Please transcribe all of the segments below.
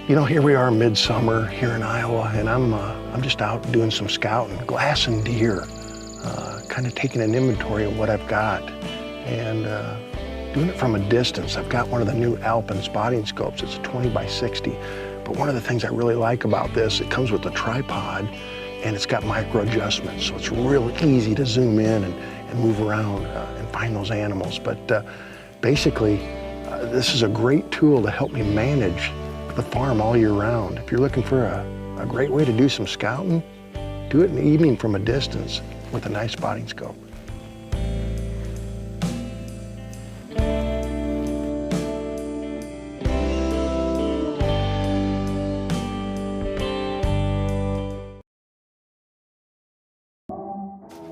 Here we are midsummer here in Iowa, and I'm just out doing some scouting, glassing deer, kind of taking an inventory of what I've got, and doing it from a distance. I've got one of the new Alpen spotting scopes. It's a 20 by 60, but one of the things I really like about this, it comes with a tripod, and it's got micro adjustments, so it's real easy to zoom in and move around and find those animals. But basically, this is a great tool to help me manage the farm all year round. If you're looking for a great way to do some scouting, do it in the evening from a distance with a nice spotting scope.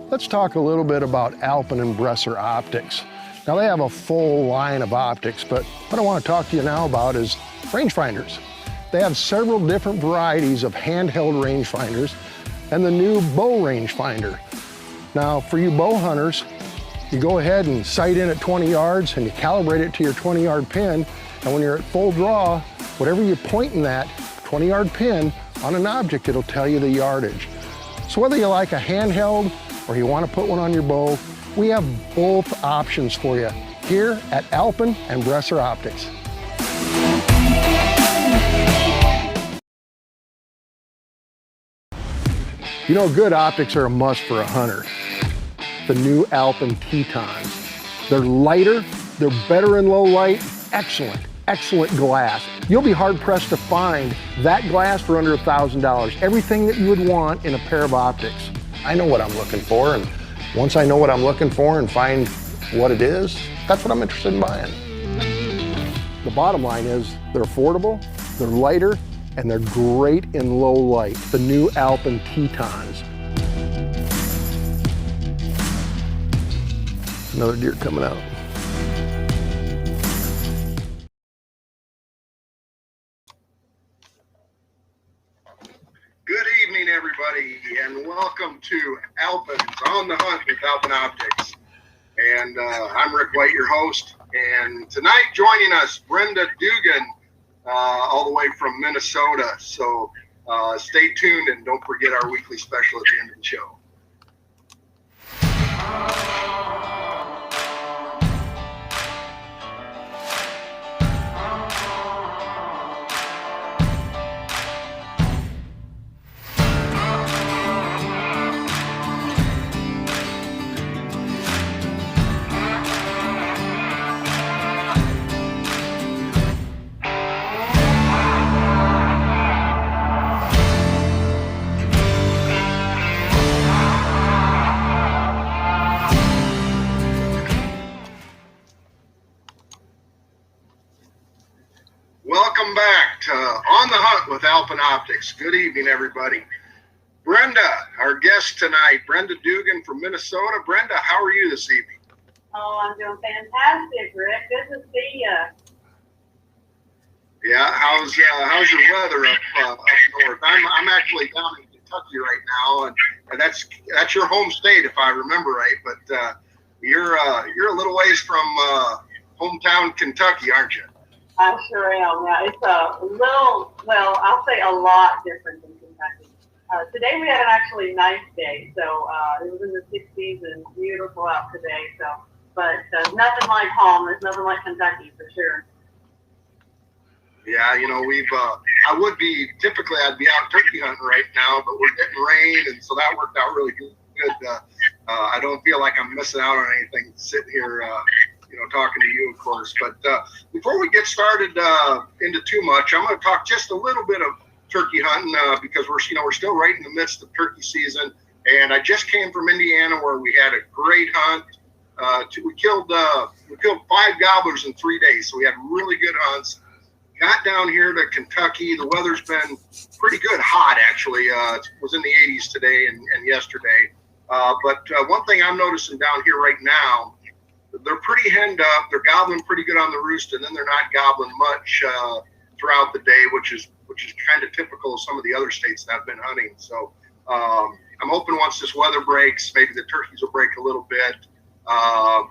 Let's talk a little bit about Alpen and Bresser optics. Now they have a full line of optics, but what I want to talk to you now about is rangefinders. They have several different varieties of handheld rangefinders and the new bow rangefinder. Now for you bow hunters, you go ahead and sight in at 20 yards and you calibrate it to your 20-yard pin, and when you're at full draw, whatever you point in that 20-yard pin on an object, it'll tell you the yardage. So whether you like a handheld or you want to put one on your bow, we have both options for you here at Alpen and Bresser Optics. Good optics are a must for a hunter. The new Alpen Tetons. They're lighter, they're better in low light, excellent glass. You'll be hard pressed to find that glass for under $1,000. Everything that you would want in a pair of optics. I know what I'm looking for, and once I know what I'm looking for and find what it is, that's what I'm interested in buying. The bottom line is they're affordable, they're lighter, and they're great in low light. The new Alpen Tetons. Another deer coming out. Good evening, everybody, and welcome to Alpen's On the Hunt with Alpen Optics. And I'm Rick White, your host. And tonight joining us, Brenda Dugan, all the way from Minnesota. So stay tuned and don't forget our weekly special at the end of the show. Welcome back to On the Hunt with Alpen Optics. Good evening, everybody. Brenda, our guest tonight, Brenda Dugan from Minnesota. Brenda, how are you this evening? Oh, I'm doing fantastic, Rick. Good to see you. Yeah, how's your weather up north? I'm actually down in Kentucky right now, and that's your home state if I remember right. But you're a little ways from hometown Kentucky, aren't you? I sure am. Yeah, it's a little, well, I'll say a lot different than Kentucky. Today we had an actually nice day, so it was in the 60s and beautiful out today. So, but nothing like home. There's nothing like Kentucky for sure. Yeah, I'd be out turkey hunting right now, but we're getting rain, and so that worked out really good. I don't feel like I'm missing out on anything sitting here, talking to you, of course. But before we get started into too much, I'm going to talk just a little bit of turkey hunting because we're still right in the midst of turkey season, and I just came from Indiana where we had a great hunt. We killed 5 gobblers in 3 days, so we had really good hunts. Got down here to Kentucky. The weather's been pretty good, hot actually. It was in the 80s today and yesterday. But one thing I'm noticing down here right now, they're pretty henned up. They're gobbling pretty good on the roost, and then they're not gobbling much throughout the day, which is kind of typical of some of the other states that I've been hunting. So I'm hoping once this weather breaks, maybe the turkeys will break a little bit. I've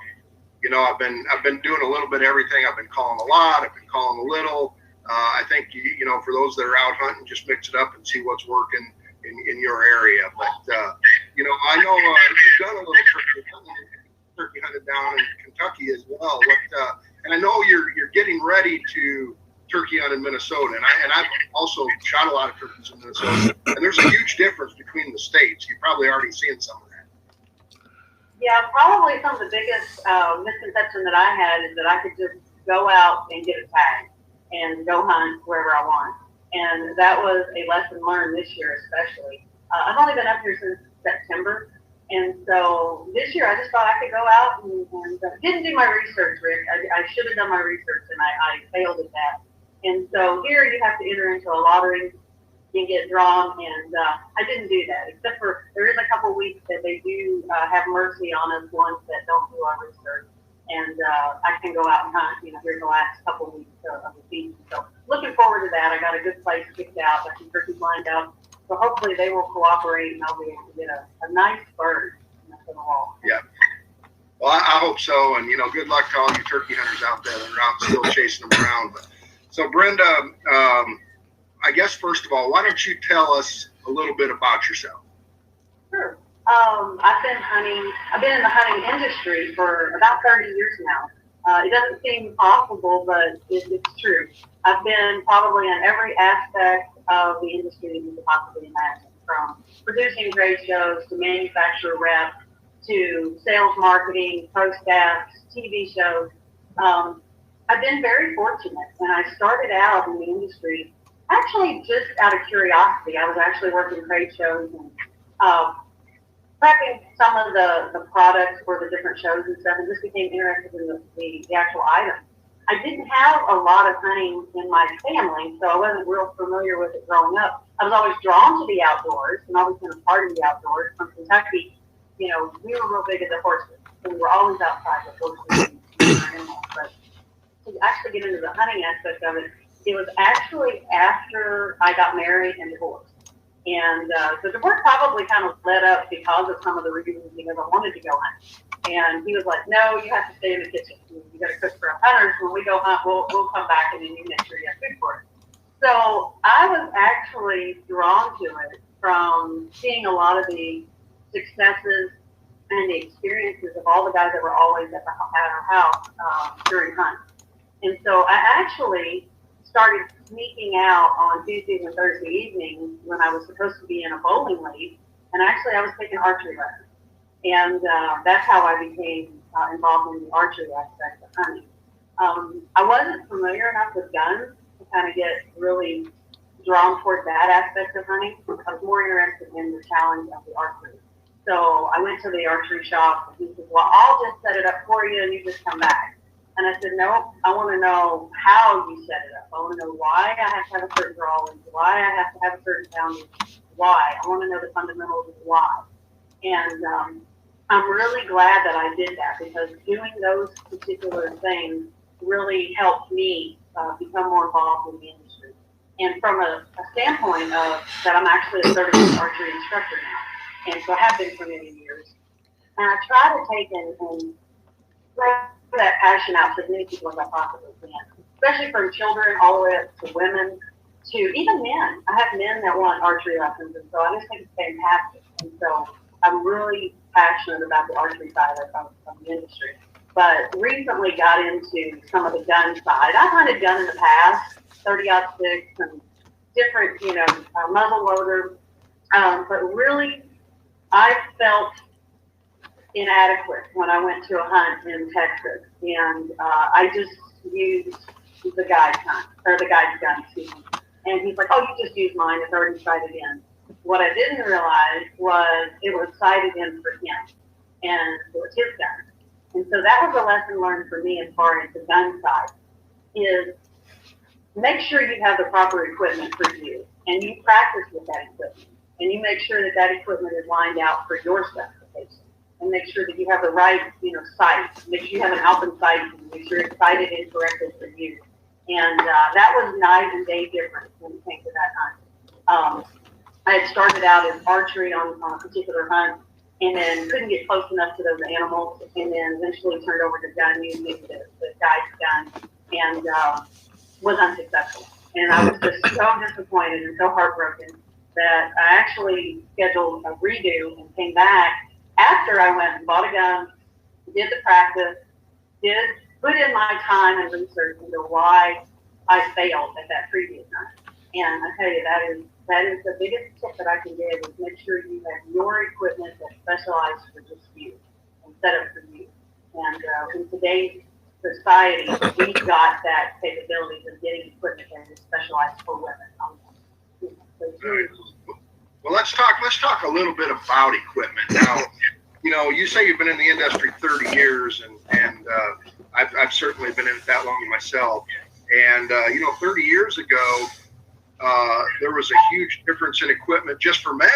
been doing a little bit of everything. I've been calling a lot. I've been calling a little. I think, for those that are out hunting, just mix it up and see what's working in your area. But, I know you've done a little turkey hunting down in Kentucky as well. And I know you're getting ready to turkey hunt in Minnesota, and I've also shot a lot of turkeys in Minnesota, and there's a huge difference between the states. You've probably already seen some of that. Yeah, probably some of the biggest misconception that I had is that I could just go out and get a tag and go hunt wherever I want. And that was a lesson learned this year, especially. I've only been up here since September. And so this year I just thought I could go out and didn't do my research, Rick. I should have done my research, and I failed at that. And so here you have to enter into a lottery and get drawn, and I didn't do that, except for there is a couple weeks that they do have mercy on us ones that don't do our research. And I can go out and hunt, here in the last couple of weeks of the season. So looking forward to that. I got a good place picked out, got some turkeys lined up. So hopefully they will cooperate, and I'll be able to get a nice bird for the wall. Yeah. Well, I hope so. And, good luck to all you turkey hunters out there that are out still chasing them around. But, so, Brenda, I guess, first of all, why don't you tell us a little bit about yourself? Sure. I've been in the hunting industry for about 30 years now. It doesn't seem possible, but it's true. I've been probably in every aspect of the industry that you could possibly imagine, from producing trade shows to manufacturer rep to sales marketing, pro staffs, TV shows. I've been very fortunate, and I started out in the industry actually just out of curiosity. I was actually working trade shows and prepping some of the products for the different shows and stuff, and just became interested in the actual items. I didn't have a lot of hunting in my family, so I wasn't real familiar with it growing up. I was always drawn to the outdoors and always been a part of the outdoors. From Kentucky, we were real big into horses, and we were always outside with horses and animals. But to actually get into the hunting aspect of it, it was actually after I got married and divorced. And the divorce probably kind of led up because of some of the reasons, because I wanted to go hunt. And he was like, no, you have to stay in the kitchen. You got to cook for us hunters. When we go hunt, we'll come back and then you make sure you have food for it. So I was actually drawn to it from seeing a lot of the successes and the experiences of all the guys that were always at our house during hunts. And so I actually started sneaking out on Tuesdays and Thursday evenings when I was supposed to be in a bowling league. And actually I was taking archery lessons. And that's how I became involved in the archery aspect of hunting. I wasn't familiar enough with guns to kind of get really drawn toward that aspect of hunting. I was more interested in the challenge of the archery. So I went to the archery shop, and he said, well, I'll just set it up for you and you just come back. And I said, no, I want to know how you set it up. I want to know why I have to have a certain draw length, why I have to have a certain poundage, why. I want to know the fundamentals of why. And I'm really glad that I did that, because doing those particular things really helped me become more involved in the industry. And from a standpoint of that, I'm actually a certified archery instructor now. And so I have been for many years. And I try to take and throw that passion out to as many people as I possibly can, especially from children all the way up to women to even men. I have men that want archery lessons, and so I just think it's fantastic. And so I'm really passionate about the archery side of the industry. But recently got into some of the gun side. I've hunted gun in the past, 30-06 and different, muzzle loader. But really, I felt inadequate when I went to a hunt in Texas, and I just used the guide's hunt, or the guide's gun, excuse me. And he's like, oh, you just used mine, it's already sighted in. What I didn't realize was it was sighted in for him, and it was his gun. And so that was a lesson learned for me as far as the gun side, is make sure you have the proper equipment for you, and you practice with that equipment, and you make sure that that equipment is lined out for your specifications. And make sure that you have the right, sight. Make sure you have an open sight. Make sure it's sighted in correctly for you. And that was night and day difference when it came to that hunt. I had started out as archery on a particular hunt, and then couldn't get close enough to those animals, and then eventually turned over to gun using the guide's gun. And was unsuccessful. And I was just so disappointed and so heartbroken that I actually scheduled a redo and came back after I went and bought a gun, did the practice, put in my time and research into why I failed at that previous time. And I tell you, that is the biggest tip that I can give is make sure you have your equipment that's specialized for just you instead of for you. And in today's society, we've got that capability of getting equipment that is specialized for women. Well, let's talk a little bit about equipment now. You say you've been in the industry 30 years, and I've certainly been in it that long myself. And 30 years ago, there was a huge difference in equipment just for men,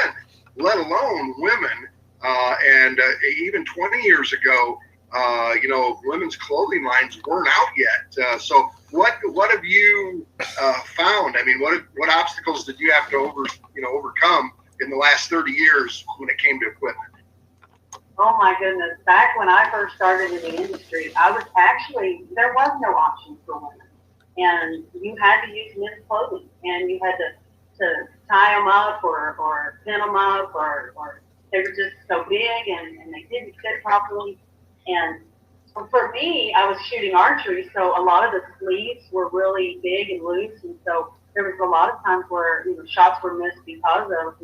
let alone women. And even 20 years ago, women's clothing lines weren't out yet. So what have you found? I mean, what obstacles did you have to overcome in the last 30 years when it came to equipment? Oh my goodness. Back when I first started in the industry, there was no option for women. And you had to use men's clothing, and you had to tie them up or pin them up or they were just so big and they didn't fit properly. And for me, I was shooting archery, so a lot of the sleeves were really big and loose, and so there was a lot of times where shots were missed because of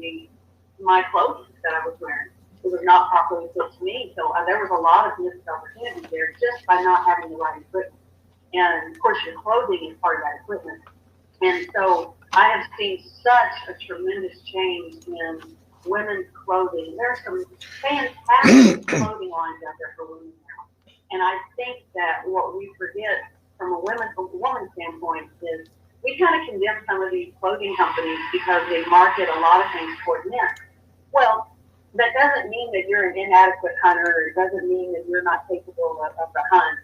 my clothing that I was wearing. It was not properly fit to me, so there was a lot of missed opportunities there just by not having the right equipment. And of course, your clothing is part of that equipment. And so I have seen such a tremendous change in women's clothing. There are some fantastic clothing lines out there for women now. And I think that what we forget from a woman's standpoint is we kind of condemn some of these clothing companies because they market a lot of things toward men. Well, that doesn't mean that you're an inadequate hunter, or it doesn't mean that you're not capable of the hunt.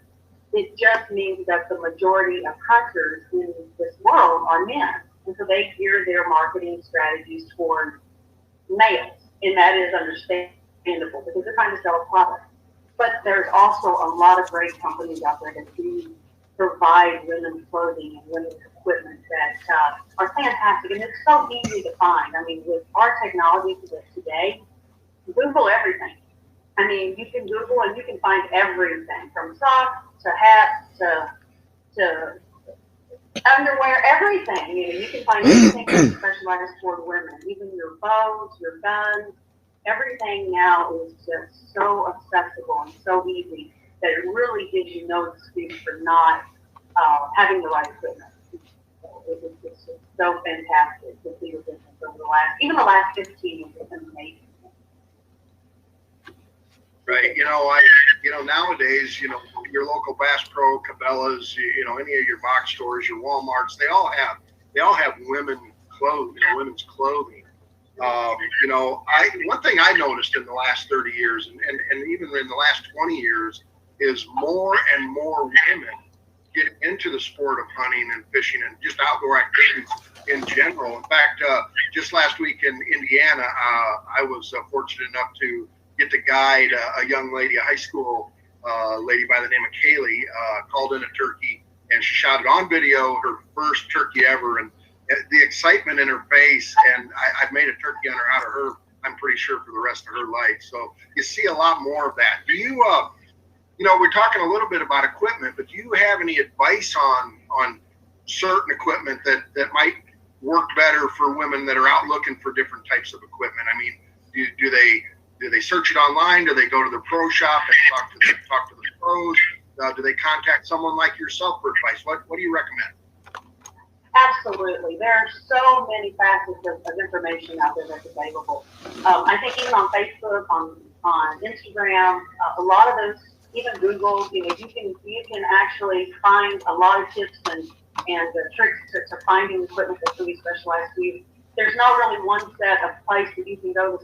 It just means that the majority of hunters in this world are men. And so they gear their marketing strategies toward males. And that is understandable because they're trying to sell a product. But there's also a lot of great companies out there that do provide women's clothing and women's equipment that are fantastic. And it's so easy to find. I mean, with our technology today, Google everything. I mean, you can Google and you can find everything from socks to hats to underwear, everything. You can find anything that's specialized for women, even your bows, your guns. Everything now is just so accessible and so easy that it really gives you no excuse for not having the right equipment. So it's just so fantastic to see the difference over the last 15 years. It's amazing. Right. Nowadays, your local Bass Pro, Cabela's, any of your box stores, your Walmarts, they all have women's clothing. One thing I noticed in the last 30 years and even in the last 20 years is more and more women get into the sport of hunting and fishing and just outdoor activities in general. In fact, just last week in Indiana, I was fortunate enough to get to guide a young lady, a high school lady by the name of Kaylee, called in a turkey, and she shot it on video, her first turkey ever, and the excitement in her face, and I've made a turkey hunter out of her, I'm pretty sure, for the rest of her life. So you see a lot more of that. Do you, we're talking a little bit about equipment, but do you have any advice on certain equipment that might work better for women that are out looking for different types of equipment? I mean, do they search it online? Do they go to the pro shop and talk to the pros? Do they contact someone like yourself for advice? What do you recommend? Absolutely. There are so many facets of information out there that's available. I think even on Facebook, on Instagram, a lot of those, even Google, you can actually find a lot of tips and tricks to finding equipment that's really specialized to you. There's not really one set of place that you can go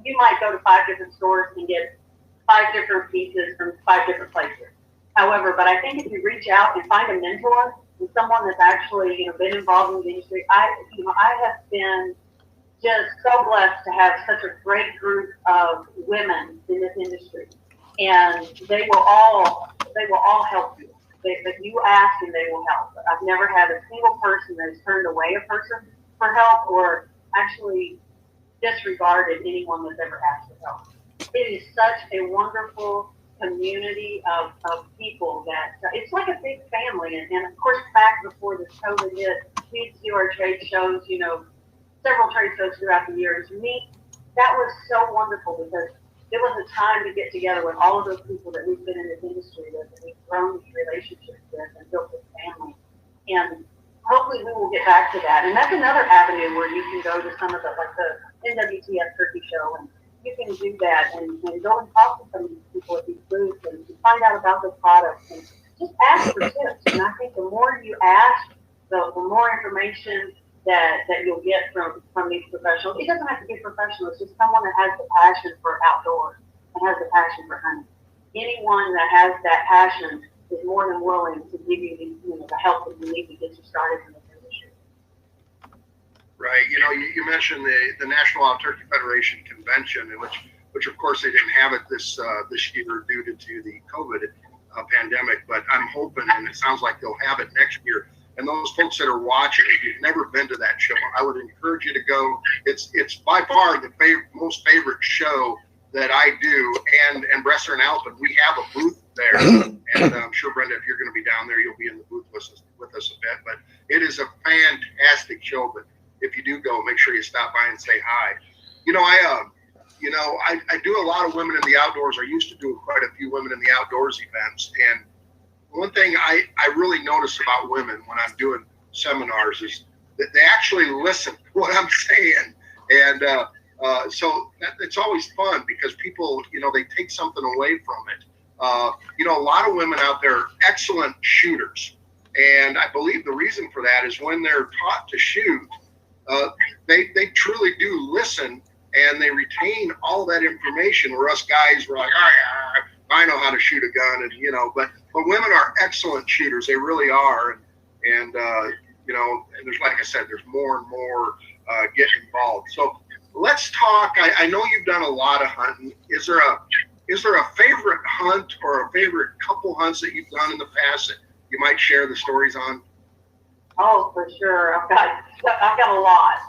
you might go to 5 different stores and get 5 different pieces from 5 different places. However, but I think if you reach out and find a mentor and someone that's actually been involved in the industry, I have been just so blessed to have such a great group of women in this industry, and they will all help you. That you ask and they will help. I've never had a single person that's turned away a person for help or actually disregarded anyone that's ever asked for help. It is such a wonderful community of people that it's like a big family. And of course, back before this COVID hit, we used to do our trade shows, several trade shows throughout the years. That was so wonderful because it was a time to get together with all of those people that we've been in this industry with and we've grown these relationships with and built this family. And hopefully we will get back to that. And that's another avenue where you can go to some of the NWTF Turkey Show, and you can do that and go and talk to some of these people at these booths and find out about the products and just ask for tips. And I think the more you ask, the more information that you'll get from these professionals. It doesn't have to be professional. It's just someone that has the passion for outdoors and has the passion for hunting. Anyone that has that passion is more than willing to give you the help that you need to get you started in this industry. Right. You mentioned the National Wild Turkey Federation convention, which of course they didn't have it this year due to the COVID pandemic. But I'm hoping, and it sounds like they'll have it next year. And those folks that are watching, if you've never been to that show, I would encourage you to go. It's by far the most favorite show that I do. And Bresser and Alpin, we have a booth there. And I'm sure, Brenda, if you're going to be down there, you'll be in the booth with us a bit. But it is a fantastic show. But if you do go, make sure you stop by and say hi. I do a lot of women in the outdoors. I used to do quite a few women in the outdoors events. And one thing I really notice about women when I'm doing seminars is that they actually listen to what I'm saying. And so it's always fun because people, they take something away from it. A lot of women out there are excellent shooters. And I believe the reason for that is when they're taught to shoot, they truly do listen and they retain all that information, where us guys were like, I know how to shoot a gun, and but women are excellent shooters. They really are, and there's, like I said, there's more and more getting involved. So let's talk. I know you've done a lot of hunting. Is there a favorite hunt or a favorite couple hunts that you've done in the past that you might share the stories on? Oh, for sure. I've got a lot.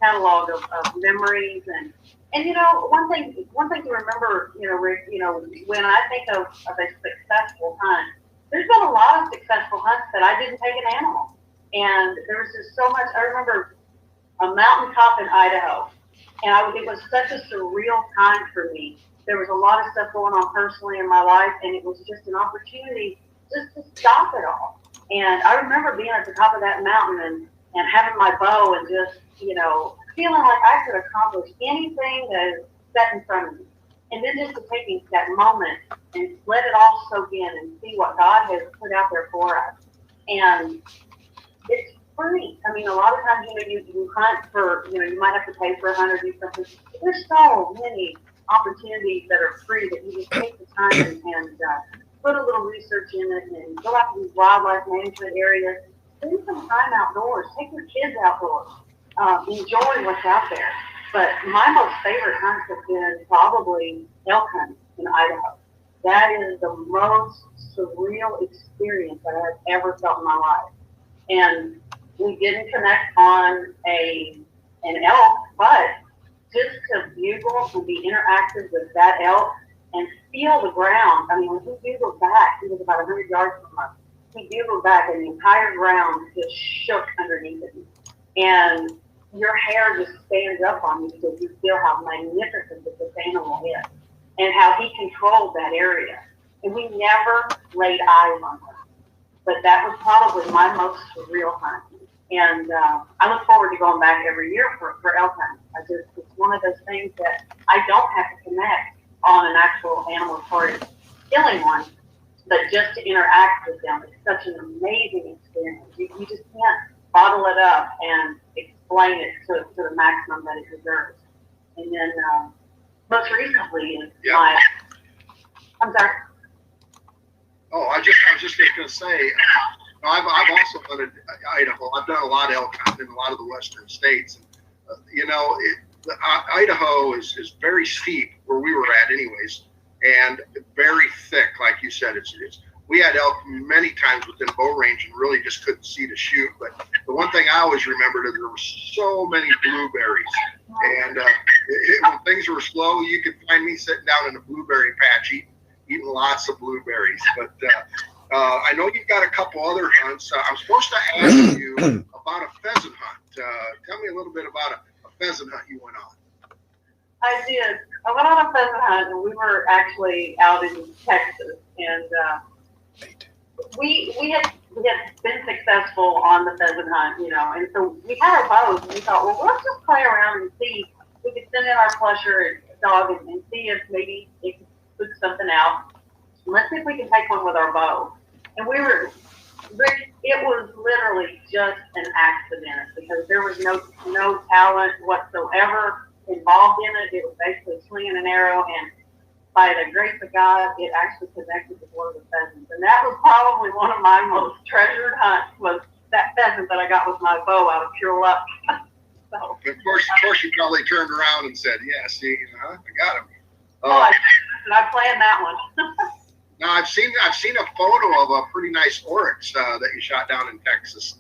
Catalog of memories and one thing to remember, Rick, when I think of a successful hunt, there's been a lot of successful hunts that I didn't take an animal, and there was just so much. I remember a mountaintop in Idaho, and it was such a surreal time for me. There was a lot of stuff going on personally in my life, and it was just an opportunity just to stop it all. And I remember being at the top of that mountain and having my bow and just, feeling like I could accomplish anything that is set in front of me. And then just to taking that moment and let it all soak in and see what God has put out there for us. And it's free. I mean, a lot of times, you hunt for, you might have to pay for a hunt or do something. There's so many opportunities that are free that you just take the time and put a little research in it and go out to these wildlife management areas. Spend some time outdoors. Take your kids outdoors. Enjoy what's out there. But my most favorite hunts have been probably elk hunting in Idaho. That is the most surreal experience that I've ever felt in my life. And we didn't connect on an elk, but just to bugle and be interactive with that elk and feel the ground. I mean, when he bugled back, he was about 100 yards from us. He bugled back and the entire ground just shook underneath him. And your hair just stands up on you because you feel how magnificent this animal is and how he controlled that area. And we never laid eyes on him. But that was probably my most surreal hunt. And I look forward to going back every year for elk hunting. It's one of those things that I don't have to connect on an actual animal as far as killing one, but just to interact with them. It's such an amazing experience. You just can't bottle it up and explain it to the maximum that it deserves. And then most recently is I'm sorry. Oh, I was just going to say, I've also hunted Idaho. I've done a lot of elk hunting in a lot of the western states. Idaho is very steep where we were at anyways, and very thick, like you said. It's we had elk many times within bow range and really just couldn't see to shoot. But the one thing I always remembered is there were so many blueberries. And when things were slow, you could find me sitting down in a blueberry patch eating lots of blueberries. But I know you've got a couple other hunts. I'm supposed to ask you about a pheasant hunt. Tell me a little bit about a pheasant hunt you went on. I did. I went on a pheasant hunt, and we were actually out in Texas, and we had been successful on the pheasant hunt, and so we had our bows, and we thought, well, let's just play around and see. We could send in our flusher dog and see if maybe it could put something out. Let's see if we can take one with our bow. And Rick, it was literally just an accident because there was no talent whatsoever involved in it. It was basically slinging an arrow, and by the grace of God, it actually connected with one of the pheasants. And that was probably one of my most treasured hunts, was that pheasant that I got with my bow out of pure luck. So, of course, you probably turned around and said, "Yeah, see, I got him." I planned that one. Now I've seen a photo of a pretty nice oryx that you shot down in Texas.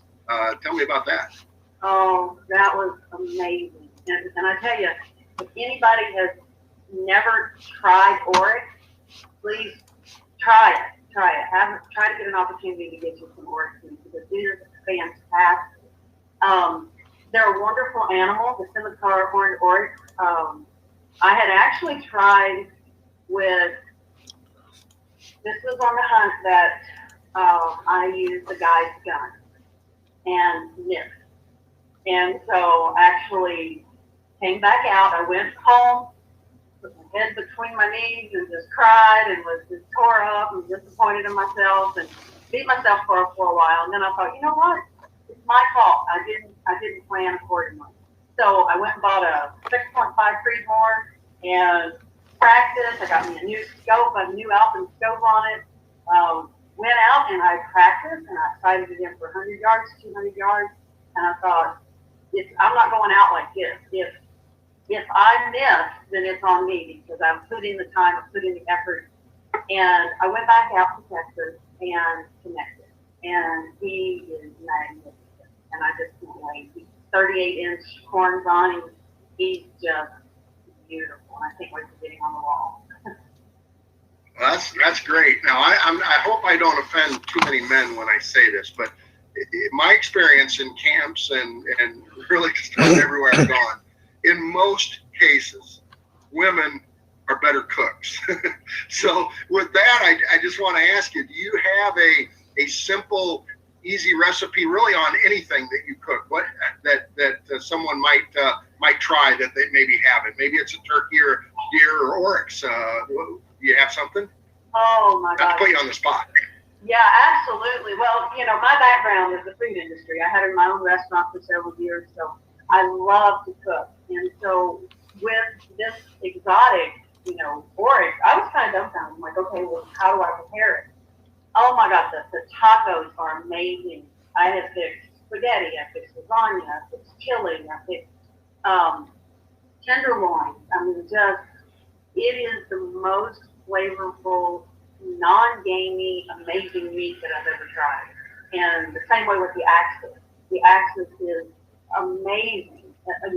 Tell me about that. Oh, that was amazing. And I tell you, if anybody has never tried oryx, please try it. Try to get an opportunity to get you some oryx meat because it is fantastic. They're a wonderful animal, the scimitar horned oryx. I had actually tried with, this was on the hunt that I used the guy's gun and missed. And so actually came back out. I went home, put my head between my knees and just cried and was just tore up and disappointed in myself and beat myself for a while. And then I thought, you know what? It's my fault. I didn't plan accordingly. So I went and bought a 6.5 Creedmoor and practiced. I got me a new scope, a new Alpine scope on it. Went out and I practiced and I sighted it in for 100 yards, 200 yards. And I thought, I'm not going out like this. If I miss, then it's on me because I've put in the time, I've put in the effort. And I went back out to Texas and connected. And he is magnificent. And I just can't wait. He's 38-inch horns on him. He's just beautiful. And I can't wait to get him on the wall. Well, that's great. Now, I hope I don't offend too many men when I say this, but my experience in camps and really just everywhere I've gone, in most cases, women are better cooks. So with that, I just want to ask you, do you have a simple, easy recipe really on anything that you cook? What that someone might try that they maybe haven't? Maybe it's a turkey or deer or oryx. Do you have something? Oh my God! Not to put you on the spot. Yeah, absolutely. Well, my background is the food industry. I had my own restaurant for several years, so I love to cook. And so with this exotic, oryx, I was kind of dumbfounded. I'm like, okay, well, how do I prepare it? Oh my God, the tacos are amazing. I have fixed spaghetti, I fixed lasagna, I fixed chili, I fixed tenderloin. I mean, it is the most flavorful, non-gamey, amazing meat that I've ever tried. And the same way with the Axis. The Axis is amazing, as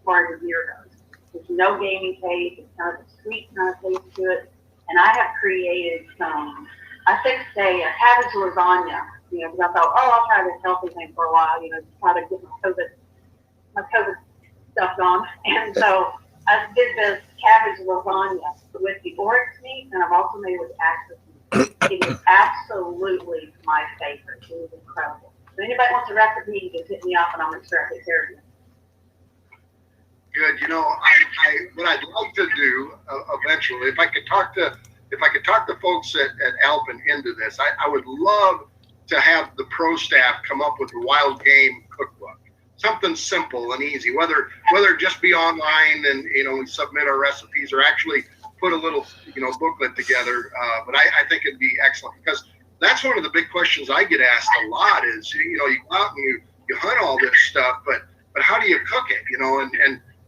far as the deer goes. There's no gamey taste. It's kind of a sweet kind of taste to it. And I have created I fixed a cabbage lasagna, because I thought, I'll try this healthy thing for a while, try to get my COVID stuff on. And so I did this cabbage lasagna with the oryx meat, and I've also made it with Axis meat. It is absolutely my favorite. It is incredible. If anybody wants a recipe, just hit me up, and I'll make sure I take care of you. Good. What I'd love to do eventually, if I could talk to folks at Alpine into this, I would love to have the pro staff come up with a wild game cookbook. Something simple and easy, whether it just be online and we submit our recipes or actually put a little booklet together. But I think it'd be excellent because that's one of the big questions I get asked a lot is you go out and you hunt all this stuff, but how do you cook it?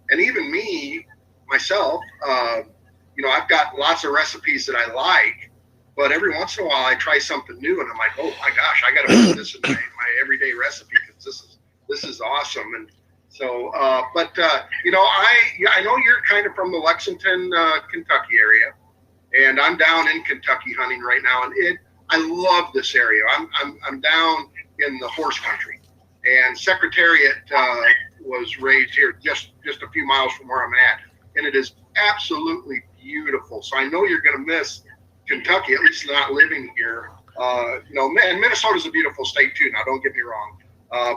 And even me myself, I've got lots of recipes that I like, but every once in a while I try something new, and I'm like, oh my gosh, I got to put this in my everyday recipe because this is awesome. And so, you know, I know you're kind of from the Lexington, Kentucky area, and I'm down in Kentucky hunting right now, and I love this area. I'm down in the horse country, and Secretariat was raised here just a few miles from where I'm at, and it is absolutely beautiful. So I know you're going to miss Kentucky, at least not living here. You know, and Minnesota's a beautiful state too. Now, don't get me wrong,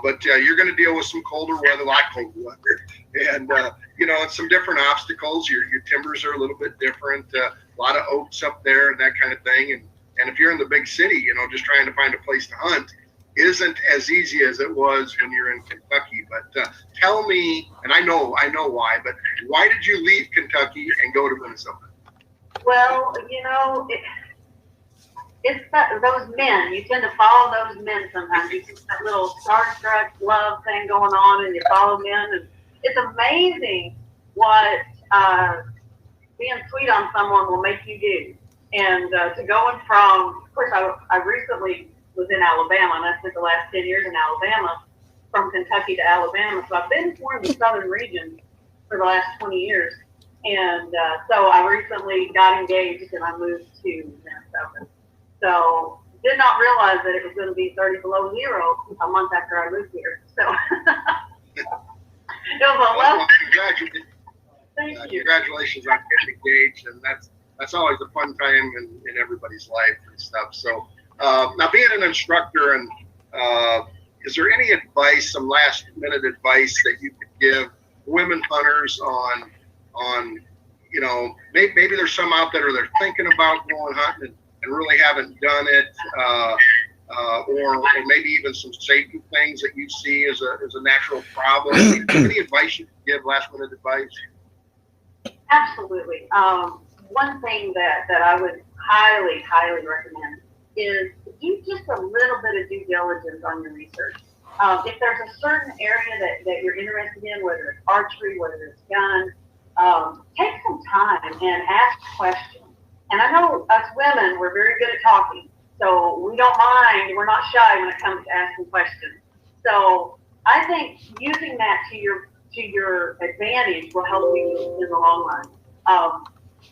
but you're going to deal with some colder weather, like cold weather, and you know, and some different obstacles. Your timbers are a little bit different. A lot of oaks up there and that kind of thing. And if you're in the big city, you know, just trying to find a place to hunt isn't as easy as it was when you're in Kentucky. But tell me, and I know why, but why did you leave Kentucky and go to Minnesota? Well, you know, it's those men. You tend to follow those men sometimes. You get that little starstruck love thing going on, and you follow men. And it's amazing what being sweet on someone will make you do. And to going from, of course, I recently was in Alabama, and I spent the last 10 years in Alabama, from Kentucky to Alabama. So I've been more in the southern region for the last 20 years. And so I recently got engaged, and I moved to Minnesota. So did not realize that it was going to be 30 below zero a month after I moved here. So it was a Well, Thank you. congratulations on getting engaged, and that's always a fun time in everybody's life and stuff. So now, being an instructor, and is there any advice, some last minute advice that you could give women hunters on, you know, maybe there's some out there that are thinking about going hunting and really haven't done it, or maybe even some safety things that you see as a natural problem. Any advice you could give, last minute advice? Absolutely. One thing that I would highly, highly recommend is do just a little bit of due diligence on your research. If there's a certain area that you're interested in, whether it's archery, whether it's guns, take some time and ask questions. And I know us women, we're very good at talking, so we don't mind, we're not shy when it comes to asking questions. So I think using that to your advantage will help you in the long run.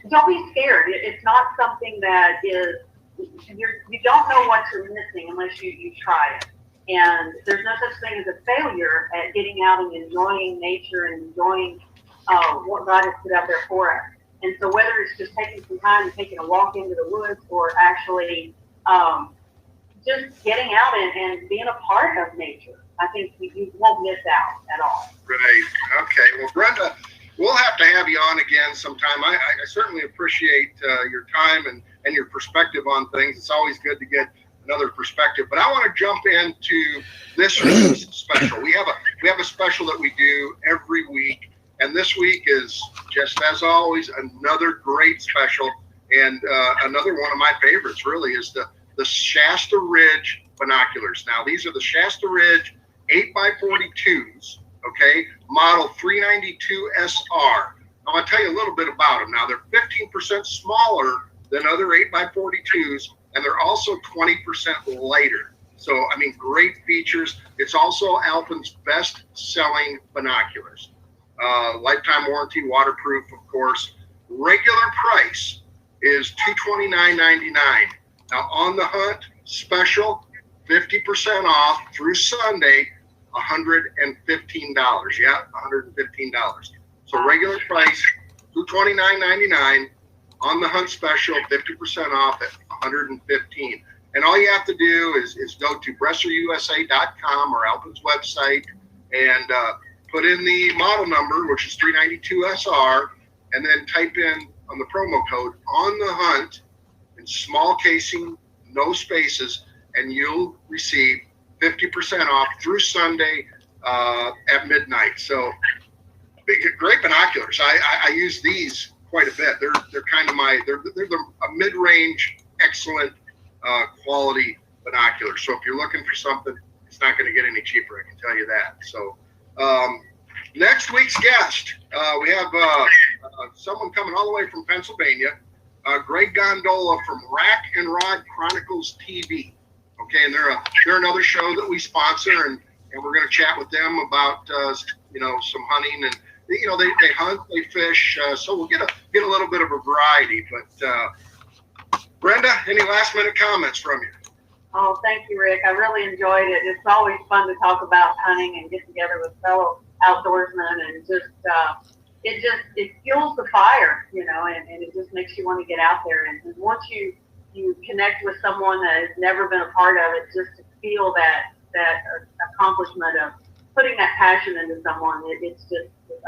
Don't be scared. It's not something that is, you don't know what you're missing unless you try it. And there's no such thing as a failure at getting out and enjoying nature and enjoying what God has put out there for us. And so whether it's just taking some time and taking a walk into the woods, or actually just getting out and being a part of nature, I think you won't miss out at all. Right. Okay. Well, Brenda, we'll have to have you on again sometime. I certainly appreciate your time and your perspective on things. It's always good to get another perspective. But I want to jump into this week's special. We have a special that we do every week, and this week is, just as always, another great special, and another one of my favorites. Really is the Shasta Ridge binoculars. Now, these are the Shasta Ridge 8x42s. Okay, model 392 SR. I'm going to tell you a little bit about them. Now, they're 15% smaller than other 8x42s, and they're also 20% lighter. So, I mean, great features. It's also Alpen's best-selling binoculars. Lifetime warranty, waterproof, of course. Regular price is $229.99. Now, on the hunt special, 50% off through Sunday, $115. Yeah, $115. So regular price, $229.99. On the hunt special, 50% off at $115. And all you have to do is go to bresserusa.com or Alpen's website and put in the model number, which is 392SR, and then type in on the promo code on the hunt in small casing, no spaces, and you'll receive 50% off through Sunday at midnight. So great binoculars. I use these quite a bit. They're kind of they're a mid-range, excellent quality binoculars. So if you're looking for something, it's not going to get any cheaper. I can tell you that. So next week's guest, we have someone coming all the way from Pennsylvania. Greg Gondola from Rack and Rod Chronicles TV. Okay, and they're another show that we sponsor, and we're going to chat with them about some hunting, and they hunt, they fish, so we'll get a little bit of a variety. But Brenda, any last minute comments from you? Oh, thank you, Rick. I really enjoyed it. It's always fun to talk about hunting and get together with fellow outdoorsmen, and it fuels the fire, and it just makes you want to get out there. And once you connect with someone that has never been a part of it, just to feel that accomplishment of putting that passion into someone, it's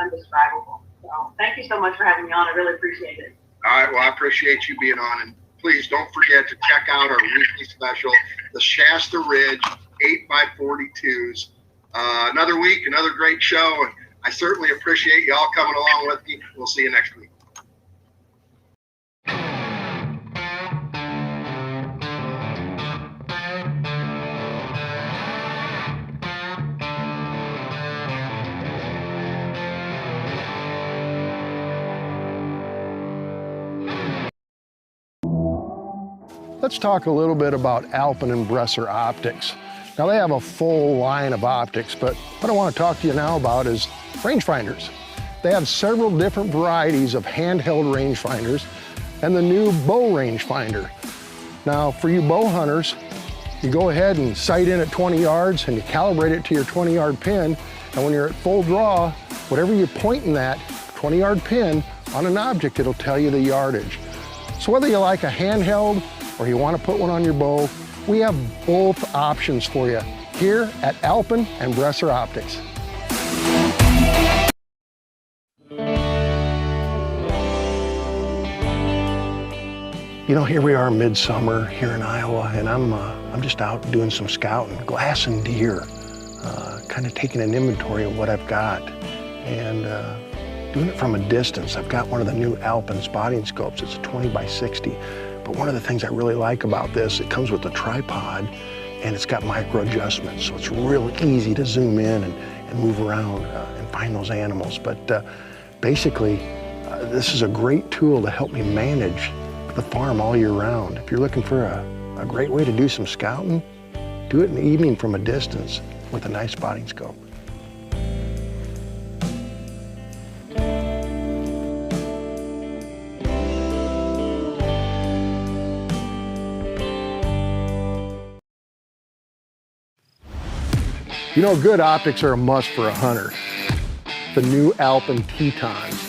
indescribable. So thank you so much for having me on. I really appreciate it. All right, well, I appreciate you being on, and please don't forget to check out our weekly special, the Shasta Ridge 8x42s. Another week, another great show, and I certainly appreciate you all coming along with me. We'll see you next week. Let's talk a little bit about Alpen and Bresser optics. Now they have a full line of optics, but what I want to talk to you now about is rangefinders. They have several different varieties of handheld rangefinders and the new bow rangefinder. Now for you bow hunters, you go ahead and sight in at 20 yards and you calibrate it to your 20-yard pin, and when you're at full draw, whatever you're pointing that 20-yard pin on an object, it'll tell you the yardage. So whether you like a handheld or you want to put one on your bow, we have both options for you here at Alpen and Bresser Optics. Here we are midsummer here in Iowa, and I'm just out doing some scouting, glassing deer, kind of taking an inventory of what I've got, and doing it from a distance. I've got one of the new Alpen spotting scopes. It's a 20x60. But one of the things I really like about this, it comes with a tripod and it's got micro adjustments. So it's real easy to zoom in and move around and find those animals. But basically, this is a great tool to help me manage the farm all year round. If you're looking for a great way to do some scouting, do it in the evening from a distance with a nice spotting scope. Good optics are a must for a hunter. The new Alpen Tetons.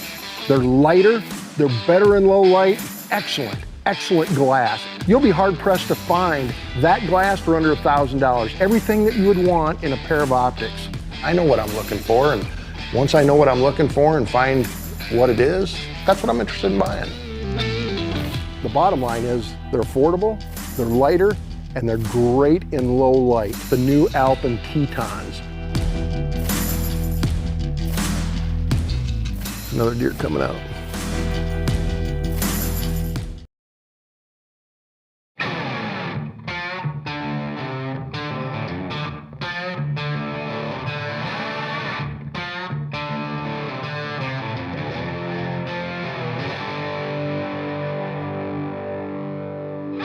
They're lighter, they're better in low light, excellent glass. You'll be hard pressed to find that glass for under $1,000. Everything that you would want in a pair of optics. I know what I'm looking for, and once I know what I'm looking for and find what it is, that's what I'm interested in buying. The bottom line is they're affordable, they're lighter, and they're great in low light. The new Alpen Tetons. Another deer coming out.